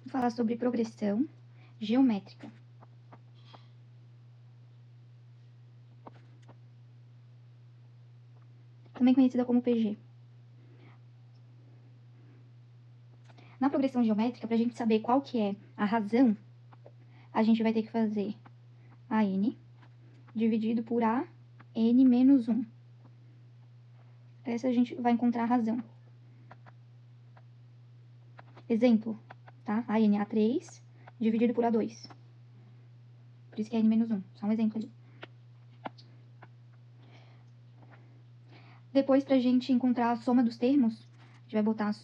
Vou falar sobre progressão geométrica. Também conhecida como PG. Na progressão geométrica, para a gente saber qual que é a razão, a gente vai ter que fazer AN dividido por AN menos 1. Essa a gente vai encontrar a razão. Exemplo, tá? AN A3 dividido por A2. Por isso que é N menos 1. Só um exemplo ali. Depois, pra gente encontrar a soma dos termos, a gente vai botar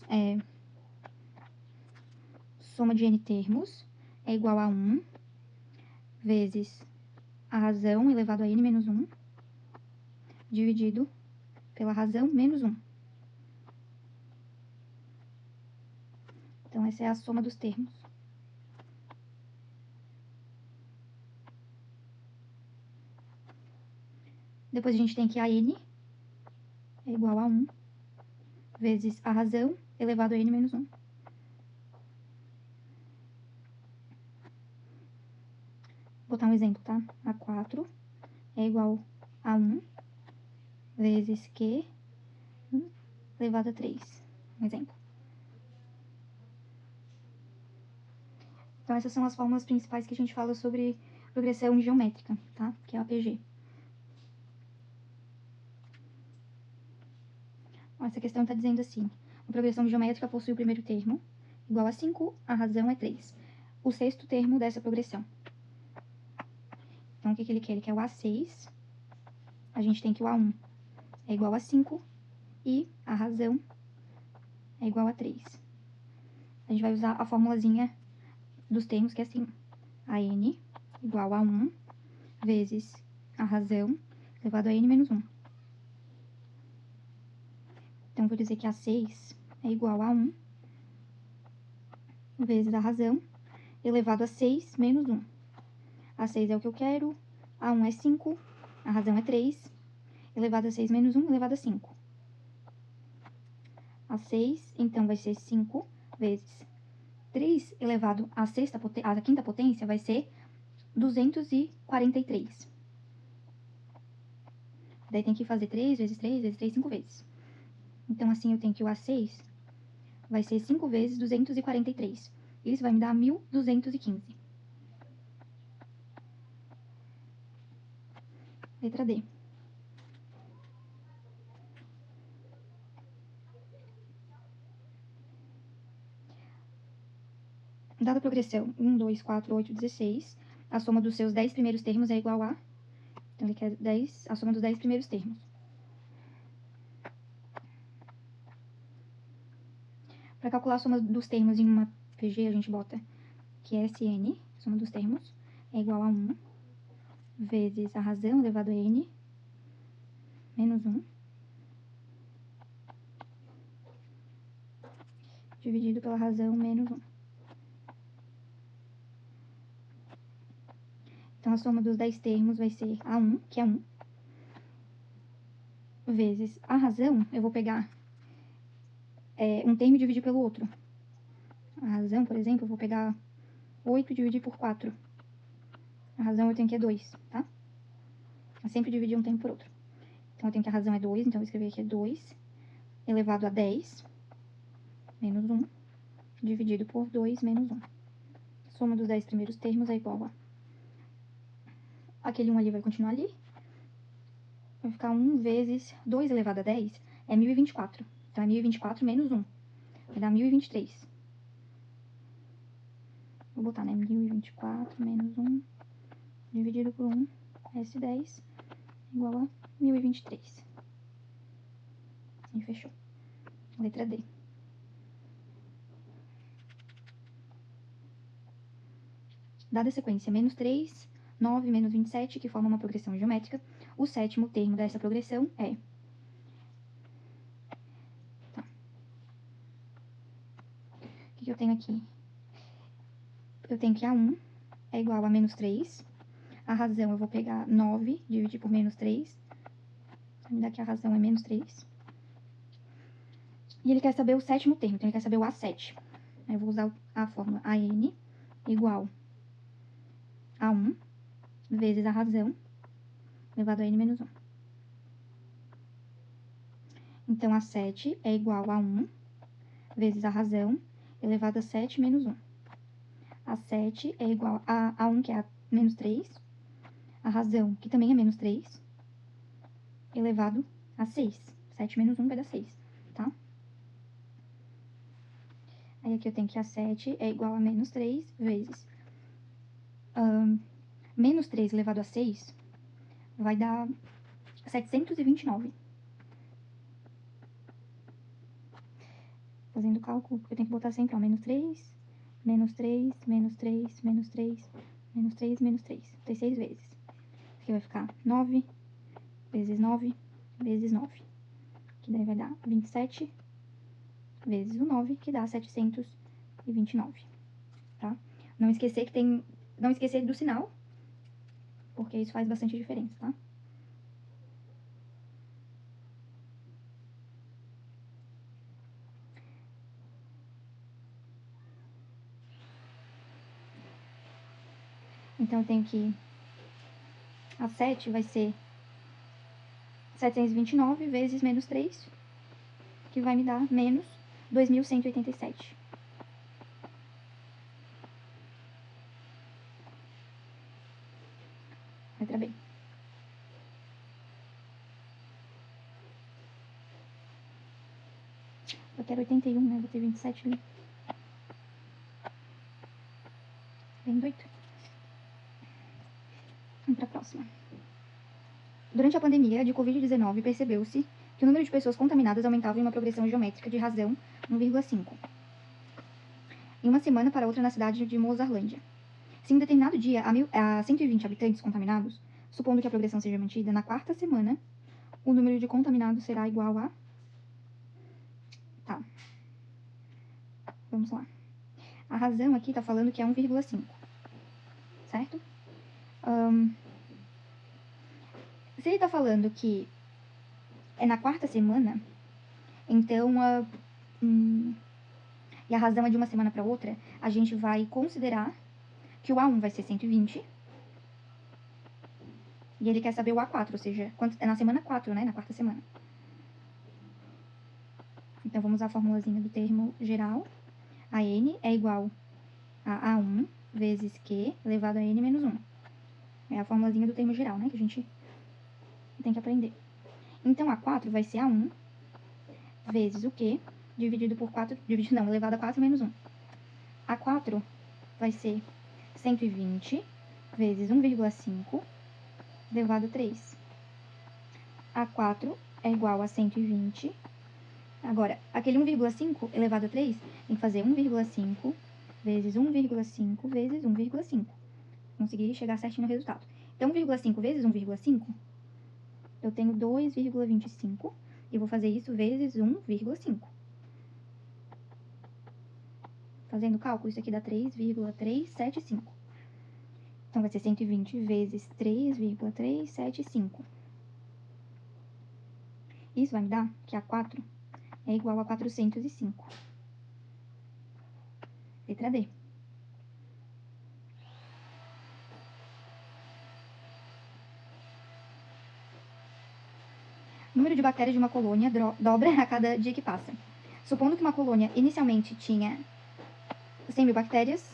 soma de N termos é igual a 1 vezes a razão elevado a N menos 1 dividido pela razão menos 1. Então, essa é a soma dos termos. Depois, a gente tem que AN é igual a 1 vezes a razão elevado a N menos 1. Vou botar um exemplo, tá? A4 é igual a 1 vezes Q elevado a 3. Um exemplo. Então, essas são as fórmulas principais que a gente fala sobre progressão geométrica, tá? Que é a PG. Essa questão está dizendo assim: a progressão geométrica possui o primeiro termo, igual a 5, a razão é 3. O sexto termo dessa progressão. Então, o que ele quer? Ele quer o A6. A gente tem que o A1 é igual a 5 e a razão é igual a 3. A gente vai usar a formulazinha dos termos, que é assim: AN igual a 1 vezes a razão elevado a N menos 1. Então, vou dizer que A6 é igual a 1 vezes a razão elevado a 6 menos 1. A6 é o que eu quero, A1 é 5, a razão é 3, elevado a 6 menos 1, elevado a 5. A6, então, vai ser 5 vezes 3 elevado à quinta potência, vai ser 243. Daí tem que fazer 3 vezes 3 vezes 3, 5 vezes. Então, assim, eu tenho que o A6 vai ser 5 vezes 243. Isso vai me dar 1.215. Letra D. Dada a progressão 1, 2, 4, 8, 16, a soma dos seus 10 primeiros termos é igual a... Então, ele quer a soma dos 10 primeiros termos. Para calcular a soma dos termos em uma PG, a gente bota que SN, soma dos termos, é igual a 1 vezes a razão elevado a N menos 1 dividido pela razão menos 1. Então, a soma dos 10 termos vai ser A1, que é 1, vezes a razão, eu vou pegar um termo e dividir pelo outro. A razão, por exemplo, eu vou pegar 8 e dividir por 4. A razão eu tenho que é 2, tá? Eu sempre dividir um termo por outro. Então, eu tenho que a razão é 2, então eu vou escrever aqui é 2 elevado a 10 menos 1 dividido por 2 menos 1. A soma dos 10 primeiros termos é igual a... Aquele 1 ali vai continuar ali. Vai ficar 1 vezes 2 elevado a 10 é 1024. Então, é 1024 menos 1. Vai dar 1023. Vou botar, né? 1024 menos 1 dividido por 1, S10, igual a 1023. E fechou. Letra D. Dada a sequência menos 3, 9, menos 27, que forma uma progressão geométrica, o sétimo termo dessa progressão é... Tá. O que eu tenho aqui? Eu tenho que A1 é igual a menos 3. A razão eu vou pegar 9, dividir por menos 3. Me dá que a razão é menos 3. E ele quer saber o sétimo termo, então ele quer saber o A7. Aí eu vou usar a fórmula AN igual a 1 vezes a razão elevado a n menos 1. Então, a 7 é igual a 1 vezes a razão elevado a 7 menos 1. A 7 é igual a 1, que é a menos 3, a razão, que também é menos 3, elevado a 6. 7 menos 1 vai dar 6, tá? Aí aqui eu tenho que a 7 é igual a menos 3 vezes menos 3 elevado a 6 vai dar 729. Fazendo o cálculo, porque eu tenho que botar sempre, ó, menos 3, menos 3, menos 3, menos 3, menos 3, menos 3. Tem 6 vezes. Aqui vai ficar 9 vezes 9 vezes 9. Que daí vai dar 27 vezes o 9, que dá 729, tá? Não esquecer que tem... Não esquecer do sinal, porque isso faz bastante diferença, tá? Então, eu tenho que... A 7 vai ser 729 vezes menos 3, que vai me dar menos 2.187. Letra B. Eu quero 81, né? Vou ter 27 ali. Bem doido. Vamos para a próxima. Durante a pandemia de Covid-19, percebeu-se que o número de pessoas contaminadas aumentava em uma progressão geométrica de razão 1,5. Em uma semana para outra na cidade de Mozarlândia. Se em determinado dia há 120 habitantes contaminados, supondo que a progressão seja mantida, na quarta semana, o número de contaminados será igual a... Tá. Vamos lá. A razão aqui tá falando que é 1,5. Certo? Se ele tá falando que é na quarta semana, então... e a razão é de uma semana para outra, a gente vai considerar que o A1 vai ser 120. E ele quer saber o A4, ou seja, é na semana 4, né? Na quarta semana. Então, vamos usar a formulazinha do termo geral. A N é igual a A1 vezes Q elevado a N menos 1. É a formulazinha do termo geral, né? Que a gente tem que aprender. Então, A4 vai ser A1 vezes o Q dividido por 4... elevado a 4 menos 1. A4 vai ser 120 vezes 1,5 elevado a 3. A4 é igual a 120. Agora, aquele 1,5 elevado a 3 tem que fazer 1,5 vezes 1,5 vezes 1,5. Consegui chegar certinho no resultado. Então, 1,5 vezes 1,5, eu tenho 2,25. E vou fazer isso vezes 1,5. Fazendo o cálculo, isso aqui dá 3,375. Então, vai ser 120 vezes 3,375. Isso vai me dar que A4 é igual a 405. Letra D. O número de bactérias de uma colônia dobra a cada dia que passa. Supondo que uma colônia inicialmente tinha 100.000 bactérias,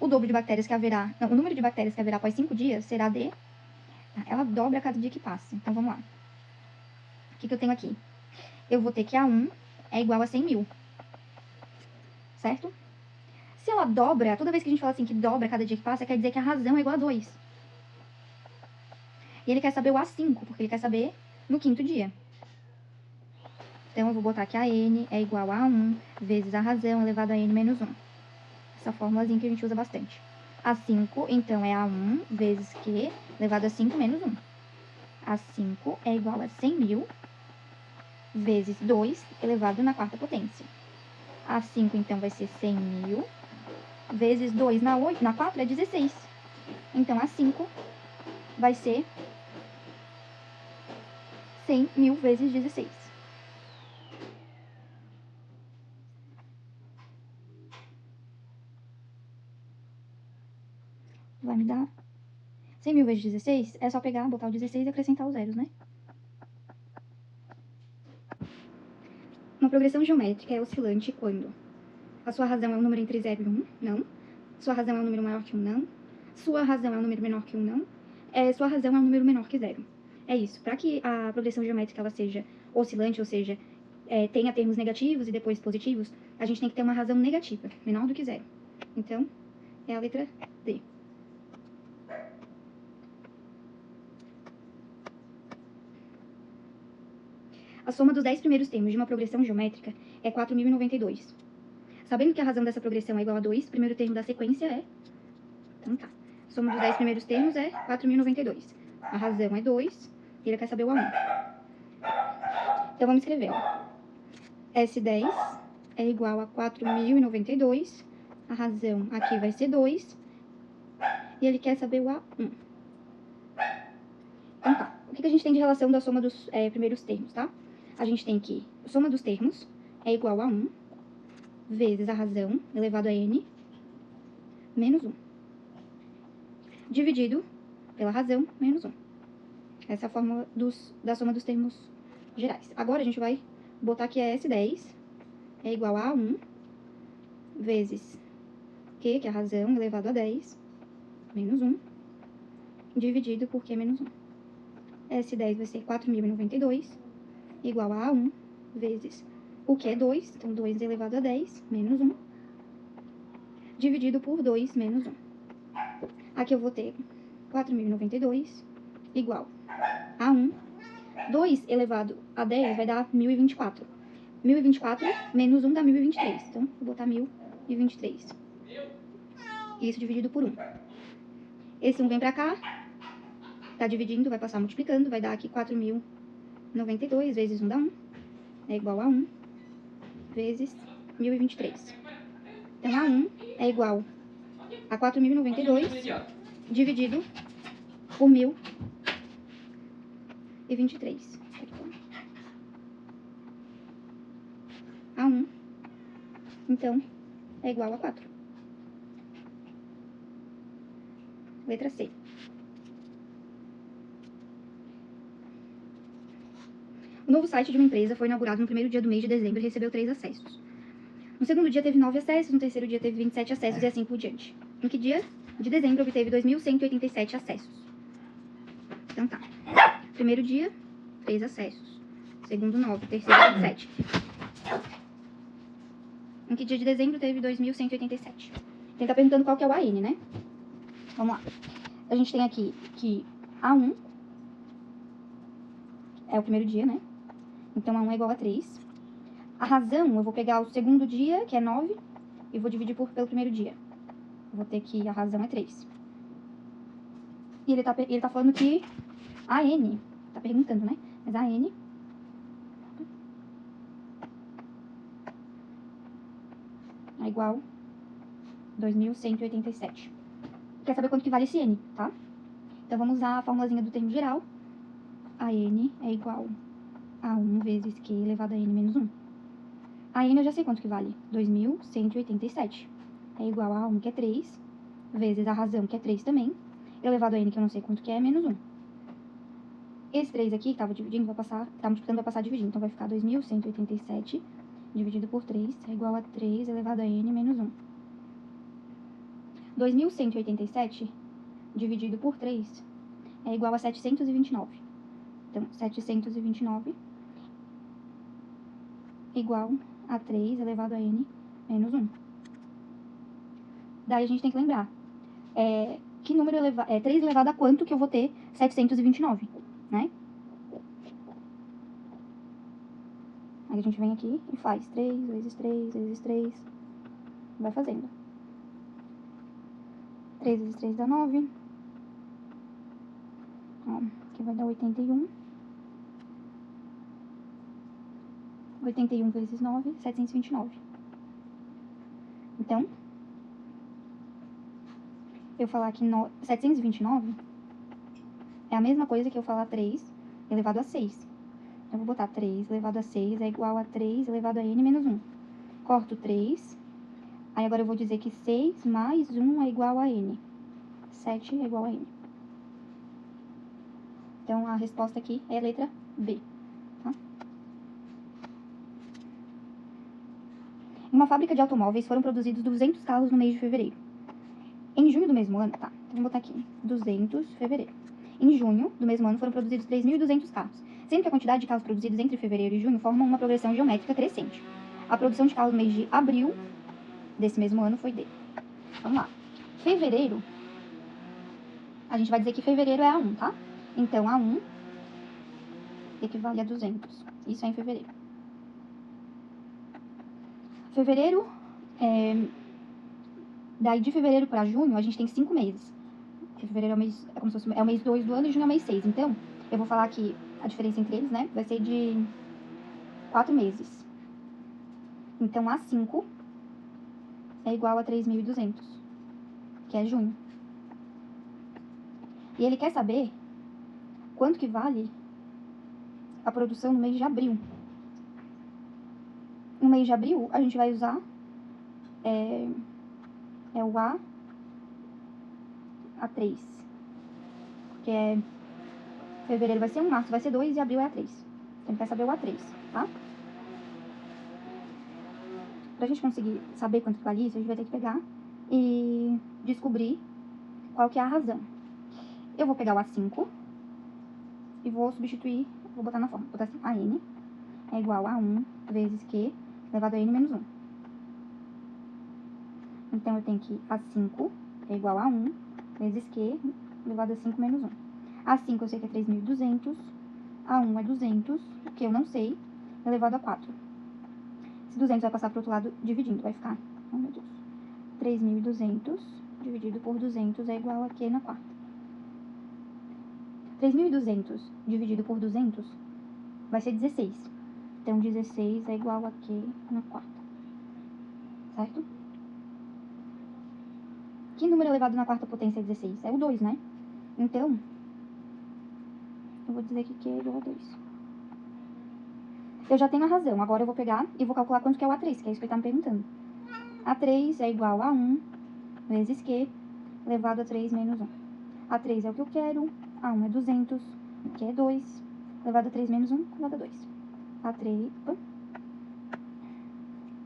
o dobro de bactérias que haverá... Não, o número de bactérias que haverá após 5 dias será de... Ela dobra a cada dia que passa. Então, vamos lá. O que eu tenho aqui? Eu vou ter que A1 é igual a 100.000. Certo? Se ela dobra, toda vez que a gente fala assim que dobra a cada dia que passa, quer dizer que a razão é igual a 2. E ele quer saber o A5, porque ele quer saber no 5º dia. Então, eu vou botar que a N é igual a 1 vezes a razão elevado a N menos 1. Essa formulazinha que a gente usa bastante. A5, então, é A1 vezes Q elevado a 5 menos 1. A5 é igual a 100.000 vezes 2 elevado na quarta potência. A5, então, vai ser 100.000 vezes 2 na 4 é 16. Então, A5 vai ser 100.000 vezes 16. vai me dar 100 mil vezes 16, é só pegar, botar o 16 e acrescentar os zeros, né? Uma progressão geométrica é oscilante quando a sua razão é um número entre 0 e 1, não. Sua razão é um número maior que 1, não. Sua razão é um número menor que 1, não. Sua razão é um número menor que 0. É isso. Para que a progressão geométrica ela seja oscilante, ou seja, tenha termos negativos e depois positivos, a gente tem que ter uma razão negativa, menor do que 0. Então, é a letra D. A soma dos 10 primeiros termos de uma progressão geométrica é 4.092. Sabendo que a razão dessa progressão é igual a 2, o primeiro termo da sequência é... Então tá. A soma dos 10 primeiros termos é 4.092. A razão é 2 e ele quer saber o A1. Então vamos escrever, ó. S10 é igual a 4.092. A razão aqui vai ser 2. E ele quer saber o A1. Então tá. O que a gente tem de relação da soma dos primeiros termos, tá? A gente tem que a soma dos termos é igual a 1 vezes a razão elevado a n menos 1. Dividido pela razão menos 1. Essa é a fórmula da soma dos termos gerais. Agora a gente vai botar que S10 é igual a 1 vezes Q, que é a razão elevado a 10, menos 1, dividido por Q menos 1. S10 vai ser 4.092, igual a 1 vezes o Q é 2, então 2 elevado a 10, menos 1, dividido por 2 menos 1. Aqui eu vou ter 4.092 igual a 1. 2 elevado a 10 vai dar 1.024. 1.024 menos 1 dá 1.023. Então, vou botar 1.023. Isso dividido por 1. Esse 1 vem pra cá. Tá dividindo, vai passar multiplicando. Vai dar aqui 4.092 vezes 1 dá 1. É igual a 1 vezes 1.023. Então, A1 é igual a 4.092 dividido por 1.023. A1, então, é igual a 4. Letra C. O novo site de uma empresa foi inaugurado no primeiro dia do mês de dezembro e recebeu 3 acessos. No segundo dia teve 9 acessos, no terceiro dia teve 27 acessos e assim por diante. Em que dia de dezembro obteve 2.187 acessos? Então tá. Primeiro dia, 3 acessos. Segundo, 9. Terceiro, 27. Em que dia de dezembro teve 2.187? Ele tá perguntando qual que é o AN, né? Vamos lá. A gente tem aqui que A1 é o primeiro dia, né? Então, A1 é igual a 3. A razão, eu vou pegar o segundo dia, que é 9, e vou dividir pelo primeiro dia. Eu vou ter que a razão é 3. E ele tá falando que AN, tá perguntando, né? Mas AN é igual a 2.187. Quer saber quanto que vale esse N, tá? Então, vamos usar a formulazinha do termo geral. AN é igual a 1 vezes Q elevado a N menos 1. A N eu já sei quanto que vale. 2.187. É igual a 1, que é 3, vezes a razão, que é 3 também, elevado a N, que eu não sei quanto que é, menos 1. Esse 3 aqui, que tava dividindo, vai passar, tá multiplicando, vai passar dividindo. Então, vai ficar 2.187 dividido por 3 é igual a 3 elevado a N menos 1. 2.187 dividido por 3 é igual a 729. Então, 729 igual a 3 elevado a N menos 1. Daí a gente tem que lembrar, que número 3 elevado a quanto que eu vou ter 729, né? Aí a gente vem aqui e faz 3 vezes 3 vezes 3, vai fazendo. 3 vezes 3 dá 9. Ó, aqui vai dar 81. 81 vezes 9, 729. Então, eu falar que 729 é a mesma coisa que eu falar 3 elevado a 6. Eu vou botar 3 elevado a 6 é igual a 3 elevado a N menos 1. Corto 3. Aí agora eu vou dizer que 6 mais 1 é igual a N. 7 é igual a N. Então, a resposta aqui é a letra B, tá? Em uma fábrica de automóveis foram produzidos 200 carros no mês de fevereiro. Em junho do mesmo ano, tá, então vamos botar aqui, 200 fevereiro. Em junho do mesmo ano foram produzidos 3.200 carros, sendo que a quantidade de carros produzidos entre fevereiro e junho forma uma progressão geométrica crescente. A produção de carros no mês de abril desse mesmo ano foi D. Vamos lá. Fevereiro, a gente vai dizer que fevereiro é A1, tá? Então, A1 equivale a 200. Isso é em fevereiro. Fevereiro, daí de fevereiro para junho, a gente tem 5 meses. Porque fevereiro é o mês, como se fosse, é o mês 2 do ano e junho é o mês 6. Então, eu vou falar que a diferença entre eles, né, vai ser de 4 meses. Então, A5 é igual a 3.200, que é junho. E ele quer saber quanto que vale a produção no mês de abril. No mês de abril, a gente vai usar o A3. Porque fevereiro vai ser 1, março vai ser 2 e abril é A3. Então, ele quer saber o A3, tá? Pra gente conseguir saber quanto que vale isso, a gente vai ter que pegar e descobrir qual que é a razão. Eu vou pegar o A5 e vou substituir, vou botar na forma, vou botar assim, AN é igual a 1 vezes Q elevado a N menos 1. Então, eu tenho que A5 é igual a 1 vezes Q elevado a 5 menos 1. A5 eu sei que é 3.200, A1 é 200, o que eu não sei, elevado a 4. Esse 200 vai passar para o outro lado dividindo, vai ficar, oh meu Deus, 3.200 dividido por 200 é igual a Q na quarta. 3.200 dividido por 200 vai ser 16. Então, 16 é igual a Q na quarta. Certo? Que número elevado na quarta potência é 16? É o 2, né? Então, eu vou dizer que Q é igual a 2. Eu já tenho a razão. Agora eu vou pegar e vou calcular quanto que é o A3, que é isso que ele está me perguntando. A3 é igual a 1 vezes Q elevado a 3 menos 1. A3 é o que eu quero. A1 é 200, que é 2. Elevado a 3 menos 1, elevado a 2.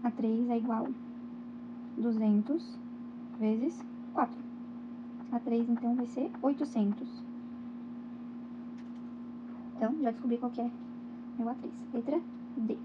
A3 é igual a 200 vezes 4. A3, então, vai ser 800. Então, já descobri qual que é meu A3. Letra D.